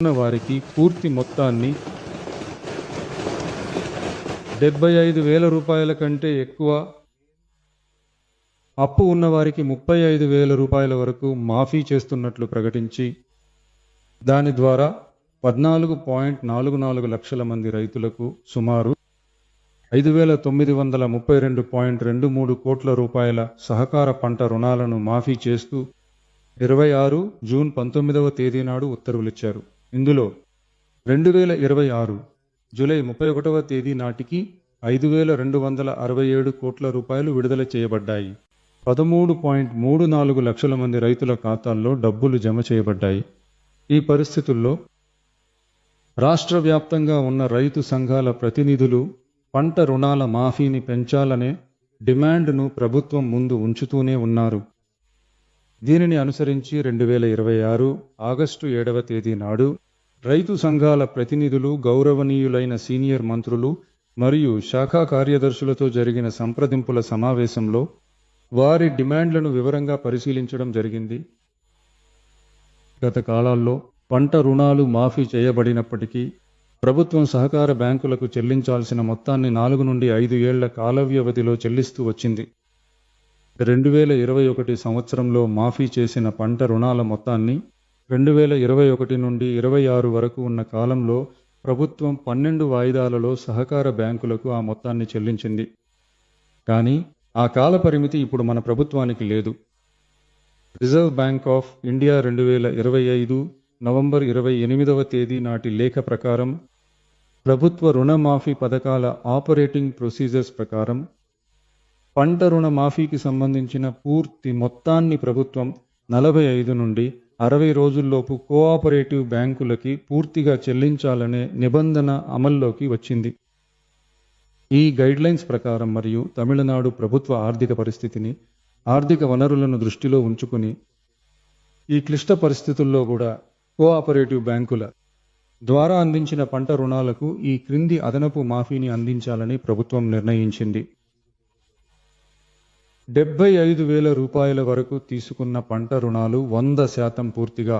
ఉన్న వారికి పూర్తి మొత్తాన్ని 75,000 రూపాయల కంటే ఎక్కువ, అప్పు ఉన్నవారికి 35,000 రూపాయల వరకు మాఫీ చేస్తున్నట్లు ప్రకటించి దాని ద్వారా 14.44 లక్షల మంది రైతులకు సుమారు 5,932.23 కోట్ల రూపాయల సహకార పంట రుణాలను మాఫీ చేస్తూ 26 జూన్ 19వ తేదీ నాడు ఉత్తర్వులిచ్చారు. ఇందులో 2026 జూలై 31వ తేదీ నాటికి 5,267 కోట్ల రూపాయలు విడుదల చేయబడ్డాయి. 13.34 లక్షల మంది రైతుల ఖాతాల్లో డబ్బులు జమ చేయబడ్డాయి. ఈ పరిస్థితుల్లో రాష్ట్ర వ్యాప్తంగా ఉన్న రైతు సంఘాల ప్రతినిధులు పంట రుణాల మాఫీని పెంచాలనే డిమాండ్ను ప్రభుత్వం ముందు ఉంచుతూనే ఉన్నారు. దీనిని అనుసరించి 2026 ఆగస్టు 7వ తేదీ నాడు రైతు సంఘాల ప్రతినిధులు గౌరవనీయులైన సీనియర్ మంత్రులు మరియు శాఖా కార్యదర్శులతో జరిగిన సంప్రదింపుల సమావేశంలో వారి డిమాండ్లను వివరంగా పరిశీలించడం జరిగింది. గత కాలాల్లో పంట రుణాలు మాఫీ చేయబడినప్పటికీ ప్రభుత్వం సహకార బ్యాంకులకు చెల్లించాల్సిన మొత్తాన్ని 4 నుండి 5 ఏళ్ల కాల వ్యవధిలో చెల్లిస్తూ వచ్చింది. 2021 సంవత్సరంలో మాఫీ చేసిన పంట రుణాల మొత్తాన్ని 2021 నుండి 26 వరకు ఉన్న కాలంలో ప్రభుత్వం 12 వాయిదాలలో సహకార బ్యాంకులకు ఆ మొత్తాన్ని చెల్లించింది. కానీ ఆ కాల పరిమితి ఇప్పుడు మన ప్రభుత్వానికి లేదు. Reserve bank of India 2025 November 28వ తేదీ నాటి లేఖ ప్రకారం ప్రభుత్వ రుణమాఫీ పథకాల ఆపరేటింగ్ ప్రొసీజర్స్ ప్రకారం పంట రుణ మాఫీకి సంబంధించిన పూర్తి మొత్తాన్ని ప్రభుత్వం 45 నుండి 60 రోజుల్లోపు కోఆపరేటివ్ బ్యాంకులకి పూర్తిగా చెల్లించాలనే నిబంధన అమల్లోకి వచ్చింది. ఈ గైడ్లైన్స్ ప్రకారం మరియు తమిళనాడు ప్రభుత్వ ఆర్థిక పరిస్థితిని, ఆర్థిక వనరులను దృష్టిలో ఉంచుకుని ఈ క్లిష్ట పరిస్థితుల్లో కూడా కోఆపరేటివ్ బ్యాంకుల ద్వారా అందించిన పంట రుణాలకు ఈ క్రింది అదనపు మాఫీని అందించాలని ప్రభుత్వం నిర్ణయించింది. 75,000 రూపాయల వరకు తీసుకున్న పంట రుణాలు 100% పూర్తిగా,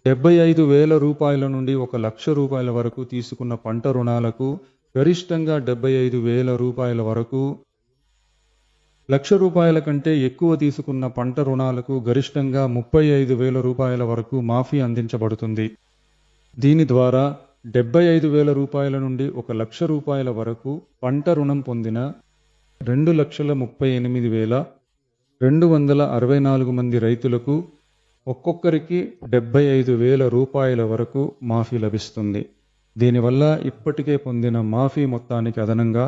75,000 రూపాయల నుండి 1,00,000 రూపాయల వరకు తీసుకున్న పంట రుణాలకు గరిష్టంగా 75,000 రూపాయల వరకు, 1,00,000 రూపాయల కంటే ఎక్కువ తీసుకున్న పంట రుణాలకు గరిష్టంగా 35,000 రూపాయల వరకు మాఫీ అందించబడుతుంది. దీని ద్వారా 75,000 రూపాయల నుండి 1,00,000 రూపాయల వరకు పంట రుణం పొందిన 2,38,264 మంది రైతులకు ఒక్కొక్కరికి 75,000 రూపాయల వరకు మాఫీ లభిస్తుంది. దీనివల్ల ఇప్పటికే పొందిన మాఫీ మొత్తానికి అదనంగా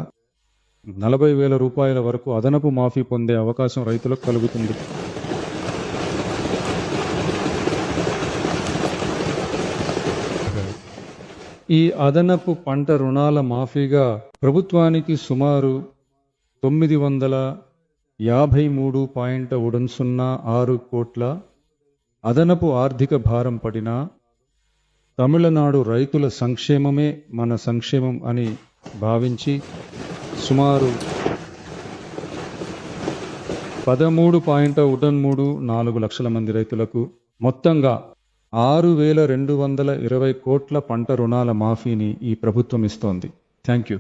40,000 రూపాయల వరకు అదనపు మాఫీ పొందే అవకాశం రైతులకు కలుగుతుంది. ఈ అదనపు పంట రుణాల మాఫీగా ప్రభుత్వానికి సుమారు 953.06 కోట్ల అదనపు ఆర్థిక భారం పడినా తమిళనాడు రైతుల సంక్షేమమే మన సంక్షేమం అని భావించి సుమారు 13.34 లక్షల మంది రైతులకు మొత్తంగా 6,220 కోట్ల పంట రుణాల మాఫీని ఈ ప్రభుత్వం ఇస్తోంది. Thank you.